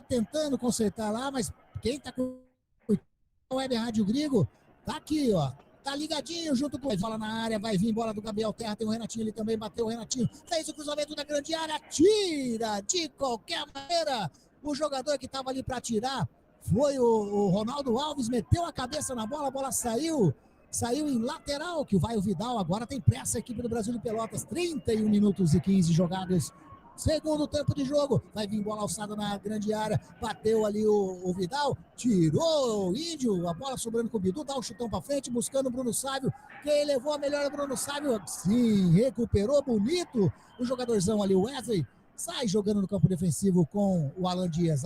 tentando consertar lá, mas quem tá com o Web Rádio Gringo, tá aqui, ó. Tá ligadinho junto com... Bola na área, vai vir bola do Gabriel Terra, tem o Renatinho, ele também bateu o Renatinho. Fez o cruzamento da grande área, tira de qualquer maneira. O jogador que tava ali para tirar foi o Ronaldo Alves, meteu a cabeça na bola, a bola saiu em lateral, que vai o Vidal. Agora tem pressa a equipe do Brasil de Pelotas, 31 minutos e 15 jogados. Segundo tempo de jogo, vai vir bola alçada na grande área, bateu ali o Vidal, tirou o Índio, a bola sobrando com o Bidu, dá um chutão pra frente, buscando o Bruno Sávio, quem levou a melhor é o Bruno Sávio, sim, recuperou bonito o jogadorzão ali, o Wesley, sai jogando no campo defensivo com o Alan Dias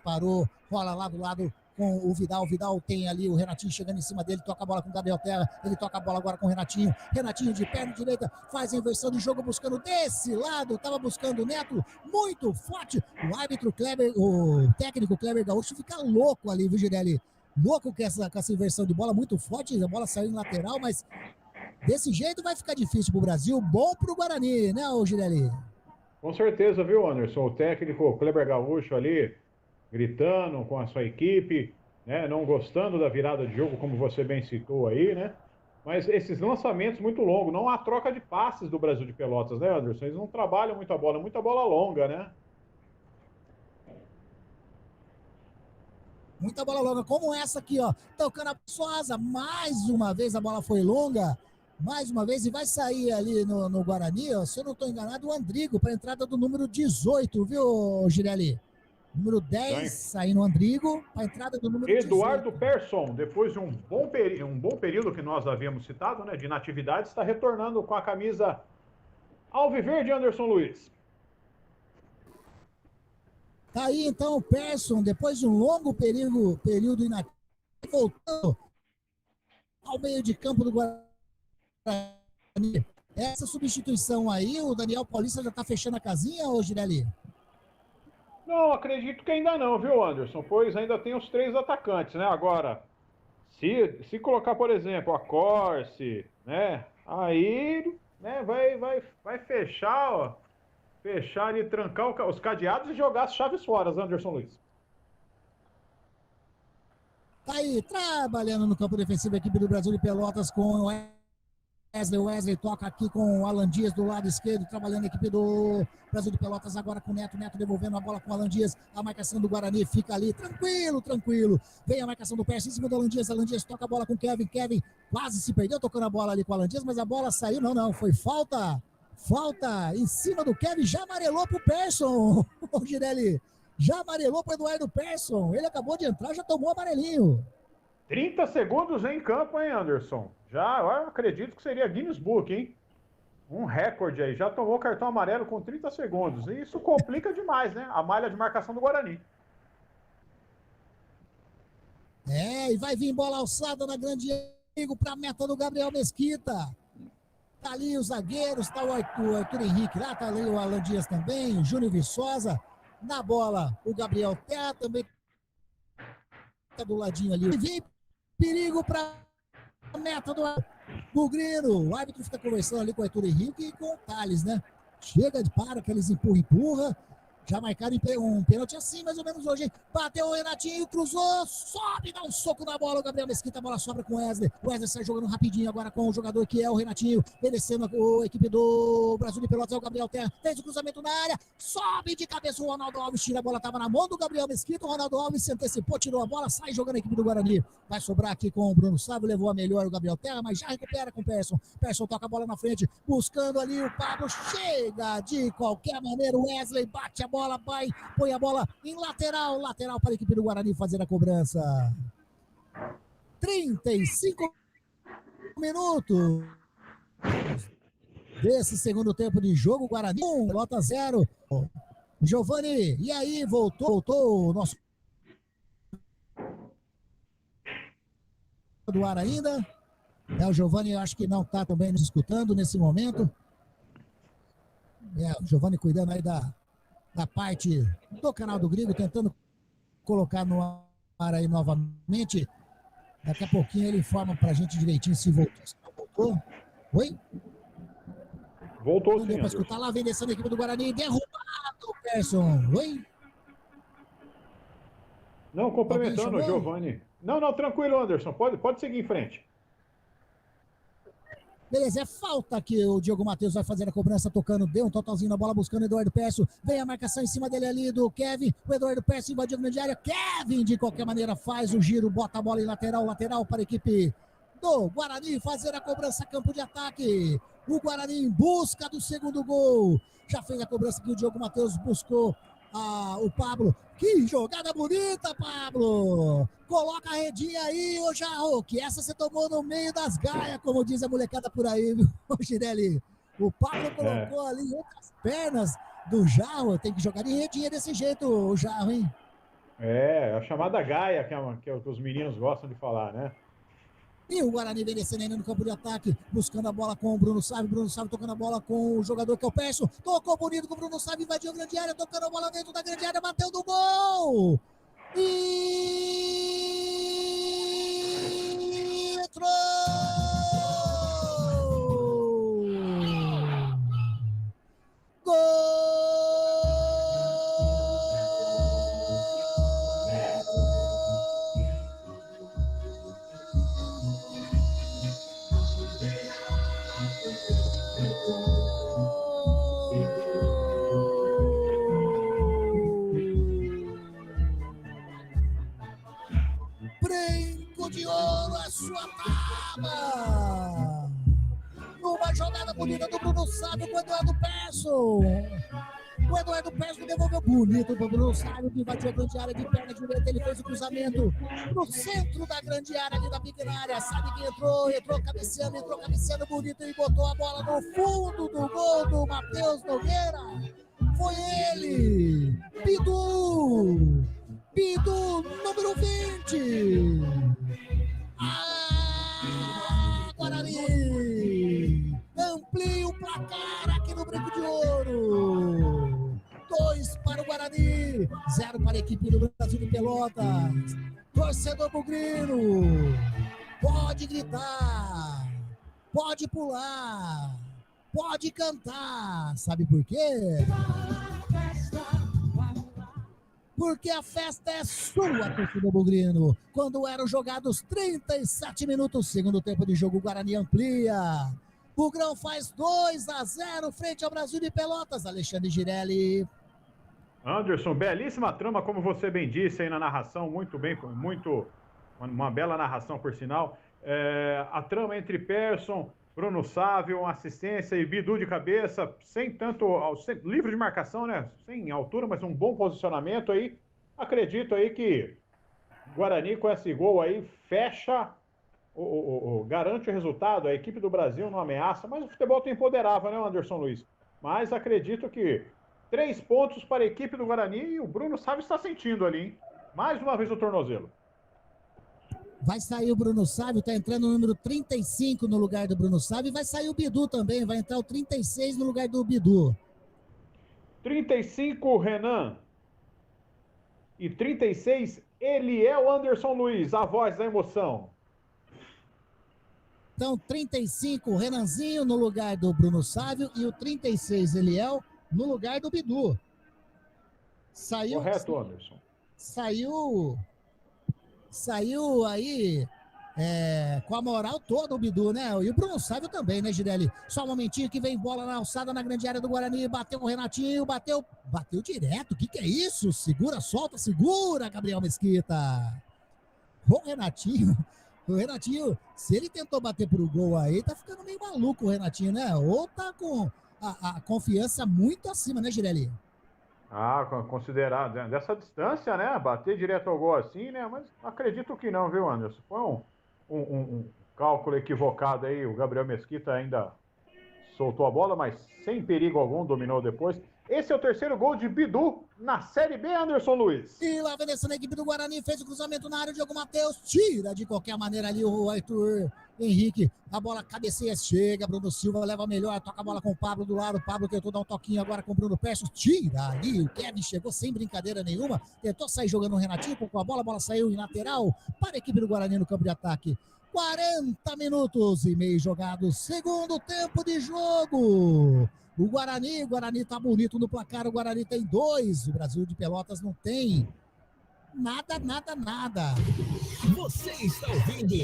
parou, rola lá do lado com o Vidal tem ali o Renatinho chegando em cima dele, toca a bola com o Gabriel Terra, ele toca a bola agora com o Renatinho de perna direita, faz a inversão de jogo buscando desse lado, estava buscando o Neto, muito forte, o árbitro Kleber, o técnico Kleber Gaúcho fica louco ali, viu, Girelli? Louco com essa inversão de bola, muito forte, a bola saiu em lateral, mas desse jeito vai ficar difícil pro Brasil, bom pro Guarani, né, ô Girelli? Com certeza, viu, Anderson? O técnico Kleber Gaúcho ali, gritando com a sua equipe, né? Não gostando da virada de jogo, como você bem citou aí, né? Mas esses lançamentos muito longos, não há troca de passes do Brasil de Pelotas, né, Anderson? Eles não trabalham muita bola longa, né? Muita bola longa, como essa aqui, ó, tocando a Sosa, mais uma vez a bola foi longa, mais uma vez, e vai sair ali no Guarani, ó, se eu não estou enganado, o Andrigo, para a entrada do número 18, viu, Girelli? Número 10, saindo o Andrigo, para a entrada do número Eduardo 18. Persson, depois de um bom período que nós havíamos citado, né, de inatividade, está retornando com a camisa alviverde, Anderson Luiz. Tá aí então o Persson, depois de um longo período inativo, voltando ao meio de campo do Guarani. Essa substituição aí, o Daniel Paulista já tá fechando a casinha, ô Girelli? Não, acredito que ainda não, viu, Anderson? Pois ainda tem os 3 atacantes, né? Agora, se colocar, por exemplo, a Corse, né? Aí, né, vai fechar, ó. Fechar e trancar os cadeados e jogar as chaves fora, Anderson Luiz. Tá aí, trabalhando no campo defensivo a equipe do Brasil de Pelotas com o Wesley toca aqui com o Alan Dias do lado esquerdo, trabalhando a equipe do Brasil de Pelotas agora com o Neto devolvendo a bola com o Alan Dias, a marcação do Guarani fica ali, tranquilo, vem a marcação do Persson em cima do Alan Dias toca a bola com o Kevin quase se perdeu tocando a bola ali com o Alan Dias, mas a bola saiu, não, foi falta em cima do Kevin, já amarelou pro Persson, o Girelli, já amarelou pro Eduardo Persson, ele acabou de entrar, já tomou amarelinho. 30 segundos em campo, hein, Anderson? Já, eu acredito que seria Guinness Book, hein? Um recorde aí. Já tomou cartão amarelo com 30 segundos. E isso complica demais, né? A malha de marcação do Guarani. E vai vir bola alçada na grande amigo para a meta do Gabriel Mesquita. Tá ali os zagueiros, tá o Arthur Henrique lá, tá ali o Alan Dias também, o Júnior Viçosa. Na bola, o Gabriel Terra também tá do ladinho ali. Vem perigo para a meta do Grino. O árbitro fica conversando ali com o Arthur Henrique e com o Thales, né? Chega de para, que eles empurra. Já marcaram um pênalti assim, mais ou menos hoje, hein? Bateu o Renatinho, cruzou, sobe, dá um soco na bola. O Gabriel Mesquita, a bola sobra com o Wesley. O Wesley sai jogando rapidinho agora com o jogador que é o Renatinho, merecendo a equipe do Brasil de Pelotas, é o Gabriel Terra. Fez o cruzamento na área, sobe de cabeça o Ronaldo Alves, tira a bola, tava na mão do Gabriel Mesquita. O Ronaldo Alves se antecipou, tirou a bola, sai jogando a equipe do Guarani. Vai sobrar aqui com o Bruno Sávio, levou a melhor o Gabriel Terra, mas já recupera com o Persson. Persson toca a bola na frente, buscando ali o Pablo, chega de qualquer maneira. O Wesley bate a bola, põe a bola em lateral para a equipe do Guarani fazer a cobrança. 35 minutos desse segundo tempo de jogo. Guarani 1, Pelota 0. Giovani, e aí, voltou o nosso do ar ainda. O Giovani, eu acho que não está também nos escutando nesse momento. O Giovani cuidando aí da parte do canal do Gringo, tentando colocar no ar aí novamente. Daqui a pouquinho ele informa pra gente direitinho se voltou, se não voltou. Oi? Voltou não sim, deu pra escutar. Lá vem descendo a equipe do Guarani, derrubado o Persson. Oi? Não, complementando o Giovani. Não, tranquilo, Anderson. Pode seguir em frente. Beleza, é falta que o Diogo Matheus vai fazer a cobrança, tocando, deu um totalzinho na bola, buscando o Eduardo Pécio. Vem a marcação em cima dele ali do Kevin. O Eduardo Pécio invadiu a grande área. Kevin, de qualquer maneira, faz o giro, bota a bola em lateral para a equipe do Guarani fazer a cobrança, campo de ataque. O Guarani em busca do segundo gol. Já fez a cobrança que o Diogo Matheus buscou o Pablo. Que jogada bonita, Pablo! Coloca a redinha aí, ô Jarro, que essa você tomou no meio das gaias, como diz a molecada por aí, viu, Girelli? O Pablo colocou ali entre as pernas do Jarro. Tem que jogar de redinha desse jeito, o Jarro, hein? É a chamada gaia que os meninos gostam de falar, né? E o Guarani vem descendo ainda no campo de ataque, buscando a bola com o Bruno Sávio. Bruno Sávio tocando a bola com o jogador que é o Pécio. Tocou bonito com o Bruno Sávio, invadiu a grande área, tocando a bola dentro da grande área, bateu do gol! E entrou! Gol! Brinco de ouro é sua taba! Numa jogada bonita do Bruno Sávio com o Eduardo Pécio. O Eduardo Pécio devolveu bonito para o Bruno Sávio, que invadiu a grande área de perna direita. Ele fez o cruzamento no centro da grande área, ali da pequena área. Sabe que entrou cabeceando bonito e botou a bola no fundo do gol do Matheus Nogueira. Foi ele, Bidu, número 20. Guarani amplia o placar aqui no Brinco de Ouro. 2 para o Guarani, 0 para a equipe do Brasil de Pelotas. Torcedor bugrino, pode gritar, pode pular, pode cantar. Sabe por quê? Porque a festa é sua, torcedor bugrino. Quando eram jogados 37 minutos, segundo tempo de jogo, o Guarani amplia. Bugrão faz 2-0 frente ao Brasil de Pelotas. Alexandre Girelli. Anderson, belíssima trama, como você bem disse aí na narração, uma bela narração, por sinal. A trama entre Persson, Bruno Sávio, assistência e Bidu de cabeça, livre de marcação, né? Sem altura, mas um bom posicionamento aí. Acredito aí que Guarani com esse gol aí fecha, garante o resultado. A equipe do Brasil não ameaça, mas o futebol tem empoderava, né, Anderson Luiz? Mas acredito que 3 pontos para a equipe do Guarani e o Bruno Sávio está sentindo ali, hein? Mais uma vez o tornozelo. Vai sair o Bruno Sávio, tá entrando o número 35 no lugar do Bruno Sávio, e vai sair o Bidu também, vai entrar o 36 no lugar do Bidu. 35, Renan. E 36, Eliel Anderson Luiz, a voz da emoção. Então, 35, Renanzinho no lugar do Bruno Sávio e o 36, Eliel, no lugar do Bidu. Saiu. Correto, Anderson. Saiu aí com a moral toda o Bidu, né? E o Bruno Sávio também, né, Girelli? Só um momentinho que vem bola na alçada na grande área do Guarani. Bateu o Renatinho, bateu direto. O que é isso? Segura, solta, segura, Gabriel Mesquita. O Renatinho, se ele tentou bater pro gol aí, tá ficando meio maluco o Renatinho, né? Ou tá com a confiança muito acima, né, Girelli? Considerar dessa distância, né? Bater direto ao gol assim, né? Mas acredito que não, viu, Anderson? Foi um cálculo equivocado aí. O Gabriel Mesquita ainda soltou a bola, mas sem perigo algum, dominou depois. Esse é o terceiro gol de Bidu na Série B, Anderson Luiz. E lá vem descendo a equipe do Guarani, fez o cruzamento na área, o Diogo Matheus tira de qualquer maneira ali o Arthur Henrique. A bola cabeceia, chega, Bruno Silva leva melhor, toca a bola com o Pablo do lado. O Pablo tentou dar um toquinho agora com o Bruno Pécio, tira ali. O Kevin chegou sem brincadeira nenhuma, tentou sair jogando o Renatinho com a bola saiu em lateral para a equipe do Guarani no campo de ataque. 40 minutos e meio jogados, segundo tempo de jogo. O Guarani tá bonito no placar, o Guarani tem 2, o Brasil de Pelotas não tem Nada, nada, nada. Você está ouvindo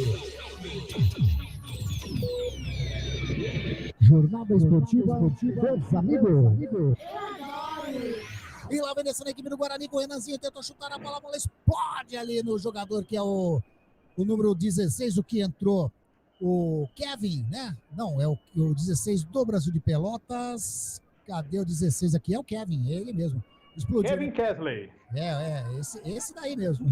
Jornada Esportiva dos Amigos. E lá vem descendo a equipe do Guarani com o Renanzinho, tentou chutar a bola explode ali no jogador que é o número 16, o que entrou, o Kevin, né? Não, é o 16 do Brasil de Pelotas. Cadê o 16 aqui? É o Kevin, é ele mesmo. Explodiu. Kevin Kesley. Esse daí mesmo.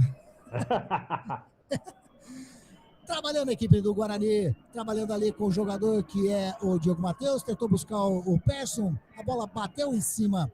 Trabalhando a equipe do Guarani, trabalhando ali com o jogador que é o Diogo Matheus, tentou buscar o Persson, a bola bateu em cima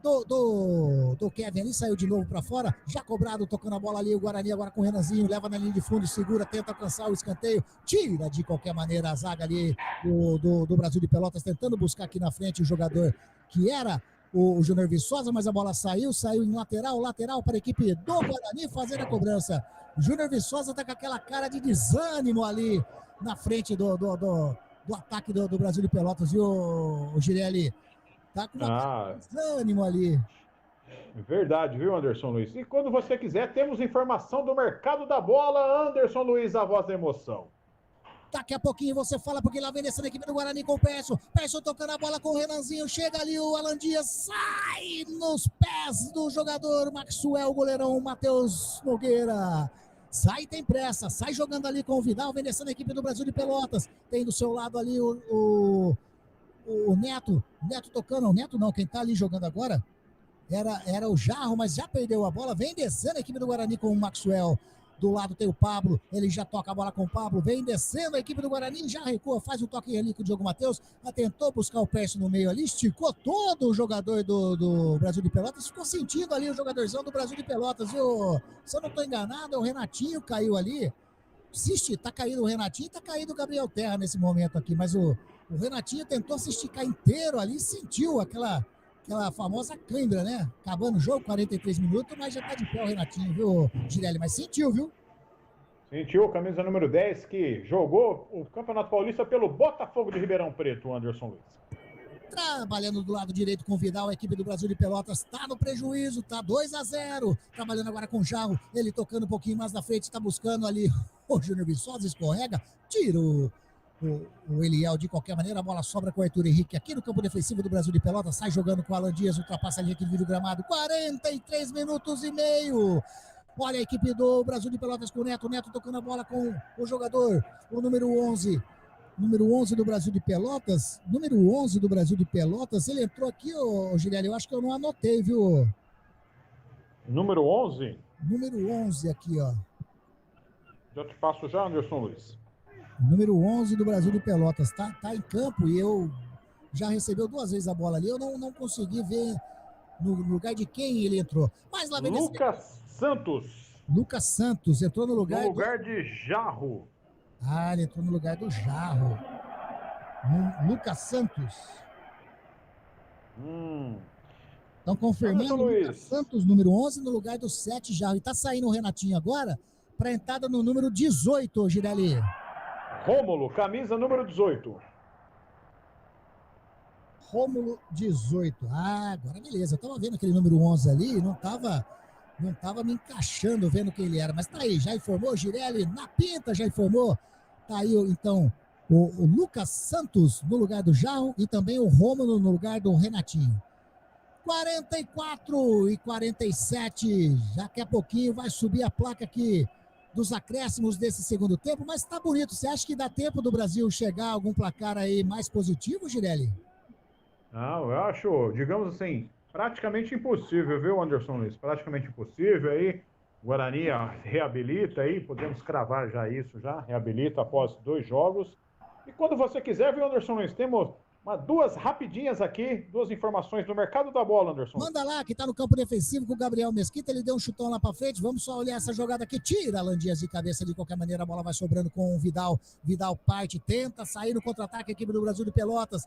do Kevin ali, saiu de novo para fora, já cobrado, tocando a bola ali, o Guarani agora com o Renanzinho, leva na linha de fundo, segura, tenta alcançar o escanteio, tira de qualquer maneira a zaga ali do Brasil de Pelotas, tentando buscar aqui na frente o jogador que era o Júnior Viçosa, mas a bola saiu em lateral para a equipe do Guarani fazer a cobrança. O Júnior Viçosa tá com aquela cara de desânimo ali na frente do ataque do Brasil de Pelotas, viu, o Girelli? Tá com uma cara de desânimo ali. Verdade, viu, Anderson Luiz? E quando você quiser, temos informação do mercado da bola. Anderson Luiz, a voz da emoção. Daqui a pouquinho você fala, porque lá vem descendo a equipe do Guarani com o Persson. Persson tocando a bola com o Renanzinho. Chega ali o Alan Dias, sai nos pés do jogador Maxwell, goleirão Matheus Nogueira. Sai, tem pressa, sai jogando ali com o Vidal, vem descendo a equipe do Brasil de Pelotas. Tem do seu lado ali o Neto. Neto tocando, o Neto não, quem tá ali jogando agora era o Jarro, mas já perdeu a bola. Vem descendo a equipe do Guarani com o Maxwell. Do lado tem o Pablo, ele já toca a bola com o Pablo, vem descendo a equipe do Guarani, já recua, faz um toque ali com o Diogo Matheus, tentou buscar o Persson no meio ali, esticou todo o jogador do Brasil de Pelotas, ficou sentindo ali o jogadorzão do Brasil de Pelotas, viu? Se eu não estou enganado, o Renatinho caiu ali, tá caído o Renatinho, tá caído o Gabriel Terra nesse momento aqui, mas o Renatinho tentou se esticar inteiro ali, sentiu aquela famosa cãibra, né? Acabando o jogo, 43 minutos, mas já tá de pé o Renatinho, viu, Girelli? Mas sentiu, viu? Sentiu, camisa número 10, que jogou o Campeonato Paulista pelo Botafogo de Ribeirão Preto, Anderson Luiz. Trabalhando do lado direito com o Vidal, a equipe do Brasil de Pelotas tá no prejuízo, tá 2-0. Trabalhando agora com o Jarro, ele tocando um pouquinho mais na frente, tá buscando ali o Júnior Viçosa, escorrega, tira o Eliel de qualquer maneira, a bola sobra com o Arthur Henrique aqui no campo defensivo do Brasil de Pelotas, sai jogando com o Alan Dias, ultrapassa a linha aqui do gramado, 43 minutos e meio. Olha a equipe do Brasil de Pelotas com o Neto tocando a bola com o jogador, o número 11 do Brasil de Pelotas, ele entrou aqui, ô Girelli, eu acho que eu não anotei, viu? Número 11? Número 11 aqui, ó. Já te passo já, Anderson Luiz. Número 11 do Brasil de Pelotas, tá em campo e eu já recebeu 2 vezes a bola ali, eu não consegui ver no lugar de quem ele entrou. Mas lá vem Lucas Santos. Lucas Santos entrou no lugar de Jarro. Ele entrou no lugar do Jarro. Lucas Santos. Estão confirmando o Lucas Santos, número 11, no lugar do 7 Jarro. E tá saindo o Renatinho agora para entrada no número 18, Girelli. Rômulo, camisa número 18. Rômulo 18. Agora beleza. Eu tava vendo aquele número 11 ali, não tava me encaixando vendo quem ele era. Mas tá aí, já informou, Girelli na pinta, já informou. Tá aí, então, o Lucas Santos no lugar do Jarro e também o Rômulo no lugar do Renatinho. 44 e 47. Daqui a pouquinho vai subir a placa aqui dos acréscimos desse segundo tempo, mas tá bonito. Você acha que dá tempo do Brasil chegar a algum placar aí mais positivo, Girelli? Não, eu acho, digamos assim, praticamente impossível, viu, Anderson Luiz? Praticamente impossível aí. Guarani reabilita aí, podemos cravar já isso, reabilita após 2 jogos. E quando você quiser, viu, Anderson Luiz, temos 2 rapidinhas aqui, 2 informações do mercado da bola, Anderson. Manda lá, que tá no campo defensivo com o Gabriel Mesquita, ele deu um chutão lá pra frente, vamos só olhar essa jogada aqui, tira Alan Dias de cabeça, de qualquer maneira a bola vai sobrando com o Vidal parte, tenta sair no contra-ataque, a equipe do Brasil de Pelotas,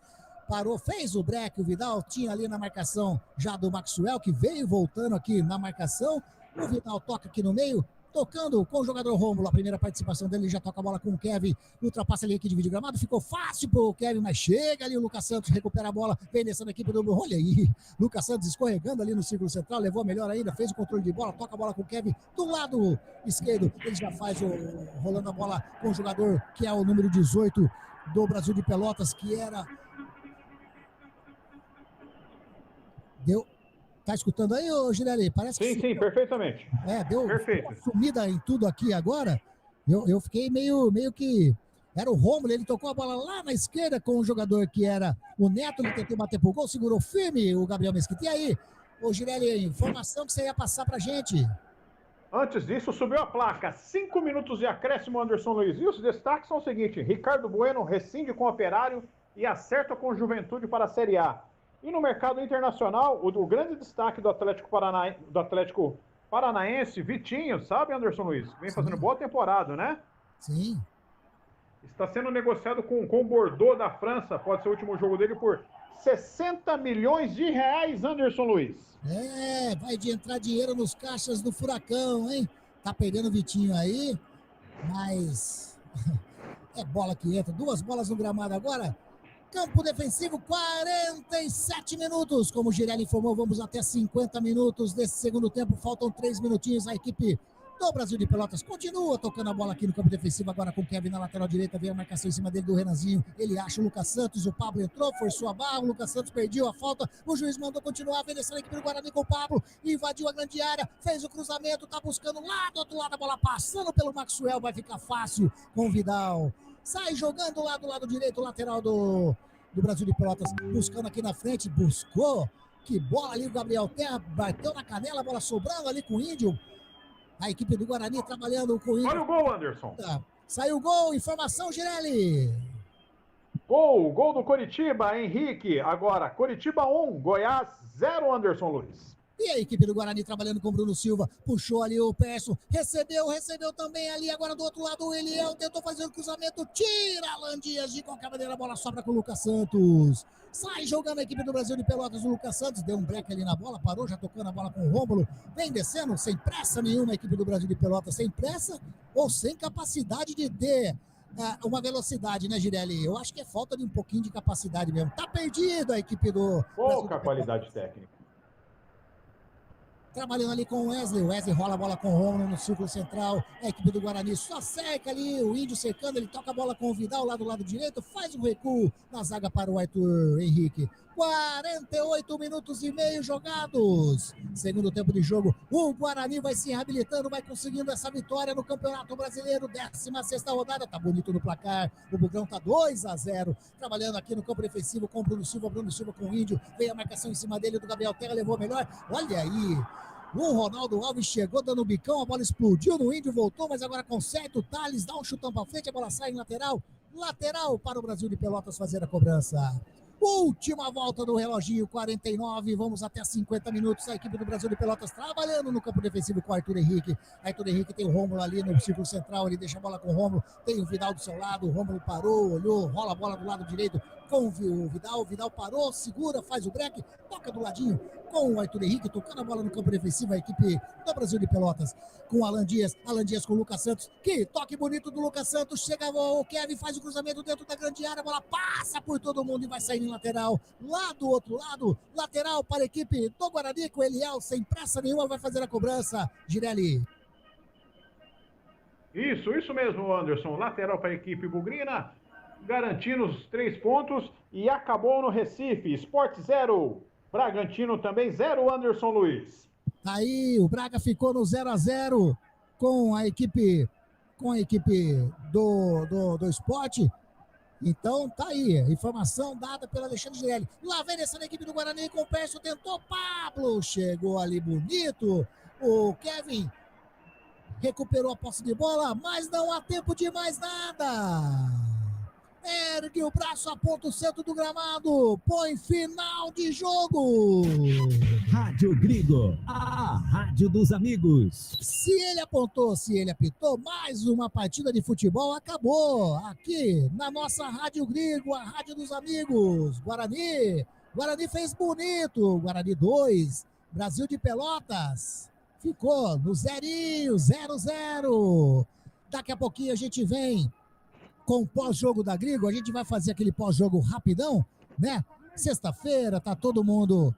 parou, fez o break, o Vidal tinha ali na marcação já do Maxwell, que veio voltando aqui na marcação, o Vidal toca aqui no meio, tocando com o jogador Rômulo. A primeira participação dele, já toca a bola com o Kevin. Ultrapassa ali que divide o gramado. Ficou fácil pro Kevin, mas chega ali o Lucas Santos, recupera a bola. Vem descendo a equipe do... Olha aí, Lucas Santos escorregando ali no círculo central. Levou melhor ainda, fez o controle de bola. Toca a bola com o Kevin do lado esquerdo. Ele já faz rolando a bola com o jogador que é o número 18 do Brasil de Pelotas, que era... Deu... Tá escutando aí, ô Girelli? Parece que... Sim, perfeitamente. Deu Perfeito. uma sumida em tudo aqui agora. Eu fiquei meio que... Era o Rômulo, ele tocou a bola lá na esquerda com o jogador que era o Neto, ele tentou bater pro gol, segurou firme o Gabriel Mesquita. E aí, ô Girelli, informação que você ia passar pra gente. Antes disso, subiu a placa. 5 minutos de acréscimo, Anderson Luiz. E os destaques são o seguinte: Ricardo Bueno rescinde com o Operário e acerta com o Juventude para a Série A. E no mercado internacional, o grande destaque do Atlético Paranaense, Vitinho, sabe, Anderson Luiz? Vem fazendo boa temporada, né? Sim. Está sendo negociado com o Bordeaux da França, pode ser o último jogo dele, por 60 milhões de reais, Anderson Luiz. Vai de entrar dinheiro nos caixas do Furacão, hein? Tá perdendo o Vitinho aí, mas é bola que entra. 2 bolas no gramado agora. Campo defensivo, 47 minutos. Como o Girelli informou, vamos até 50 minutos desse segundo tempo. Faltam 3 minutinhos. A equipe do Brasil de Pelotas continua tocando a bola aqui no campo defensivo. Agora com o Kevin na lateral direita. Vem a marcação em cima dele do Renanzinho. Ele acha o Lucas Santos. O Pablo entrou, forçou a barra. O Lucas Santos perdeu a falta. O juiz mandou continuar. Vem descendo a equipe do Guarani com o Pablo. Invadiu a grande área. Fez o cruzamento. Tá buscando lá do outro lado a bola. Passando pelo Maxwell. Vai ficar fácil com o Vidal. Sai jogando lá do lado direito, lateral do Brasil de Pelotas, buscando aqui na frente, buscou, que bola ali o Gabriel Terra, bateu na canela, a bola sobrando ali com o Índio, a equipe do Guarani trabalhando com o Índio. Olha o gol, Anderson. Saiu o gol, informação, Girelli. Gol do Coritiba, Henrique. Agora, Coritiba 1, Goiás 0, Anderson Luiz. E a equipe do Guarani trabalhando com o Bruno Silva, puxou ali o Perso, recebeu também ali, agora do outro lado o Eliel, tentou fazer o cruzamento, tira Alan Dias, de qualquer maneira a bola sobra com o Lucas Santos. Sai jogando a equipe do Brasil de Pelotas, o Lucas Santos, deu um break ali na bola, parou, já tocando a bola com o Rômulo, vem descendo, sem pressa nenhuma a equipe do Brasil de Pelotas, sem pressa ou sem capacidade de ter uma velocidade, né, Girelli? Eu acho que é falta de um pouquinho de capacidade mesmo. Tá perdido a equipe do... Pouca qualidade técnica. Trabalhando ali com o Wesley rola a bola com o Rômulo no círculo central, a equipe do Guarani só cerca ali, o Índio cercando, ele toca a bola com o Vidal lá do lado direito, faz um recuo na zaga para o Arthur Henrique. 48 minutos e meio jogados. Segundo tempo de jogo, o Guarani vai se reabilitando, vai conseguindo essa vitória no Campeonato Brasileiro, 16ª rodada, tá bonito no placar, o Bugrão tá 2-0, trabalhando aqui no campo defensivo com o Bruno Silva com o Índio, veio a marcação em cima dele do Gabriel Terra, levou melhor, olha aí, o Ronaldo Alves chegou dando bicão, a bola explodiu no Índio, voltou, mas agora conserta o Thales, dá um chutão para frente, a bola sai em lateral para o Brasil de Pelotas fazer a cobrança. Última volta do reloginho, 49, vamos até 50 minutos, a equipe do Brasil de Pelotas trabalhando no campo defensivo com o Arthur Henrique. Arthur Henrique tem o Rômulo ali no círculo central, ele deixa a bola com o Rômulo, tem o Vidal do seu lado, o Rômulo parou, olhou, rola a bola do lado direito com o Vidal parou, segura, faz o break, toca do ladinho com o Arthur Henrique, tocando a bola no campo defensivo, a equipe do Brasil de Pelotas, com o Alan Dias com o Lucas Santos, que toque bonito do Lucas Santos, chega o Kevin, faz o cruzamento dentro da grande área, a bola passa por todo mundo e vai sair em lateral, lá do outro lado, lateral para a equipe do Guarani, com o Eliel, sem pressa nenhuma, vai fazer a cobrança, Girelli. Isso mesmo, Anderson, lateral para a equipe bugrina, garantindo os 3 pontos e acabou no Recife, Sport 0, Bragantino também 0, Anderson Luiz. Aí o Braga ficou no 0-0 com a equipe do Sport. Então tá aí, informação dada pelo Alexandre Girelli. Lá vem essa equipe do Guarani com o Perso, tentou Pablo, chegou ali bonito. O Kevin recuperou a posse de bola, mas não há tempo de mais nada. Ergue o braço, aponta o centro do gramado, põe final de jogo. Rádio Gringo, a rádio dos amigos. Se ele apontou, se ele apitou, mais uma partida de futebol acabou. Aqui na nossa Rádio Gringo, a rádio dos amigos. Guarani fez bonito. Guarani 2, Brasil de Pelotas ficou no 0-0. Daqui a pouquinho a gente vem com o pós-jogo da Grigo, a gente vai fazer aquele pós-jogo rapidão, né? Sexta-feira, tá todo mundo,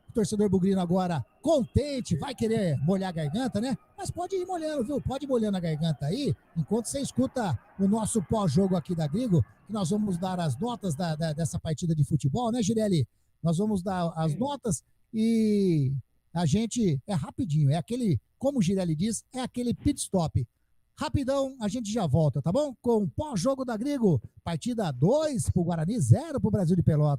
o torcedor bugrino agora contente, vai querer molhar a garganta, né? Mas pode ir molhando, viu? Pode ir molhando a garganta aí, enquanto você escuta o nosso pós-jogo aqui da Grigo, que nós vamos dar as notas dessa partida de futebol, né, Girelli? Nós vamos dar as notas e a gente é rapidinho, é aquele, como o Girelli diz, é aquele pit stop. Rapidão, a gente já volta, tá bom? Com o pós-jogo da Grigo, partida 2 pro Guarani, 0 pro Brasil de Pelotas.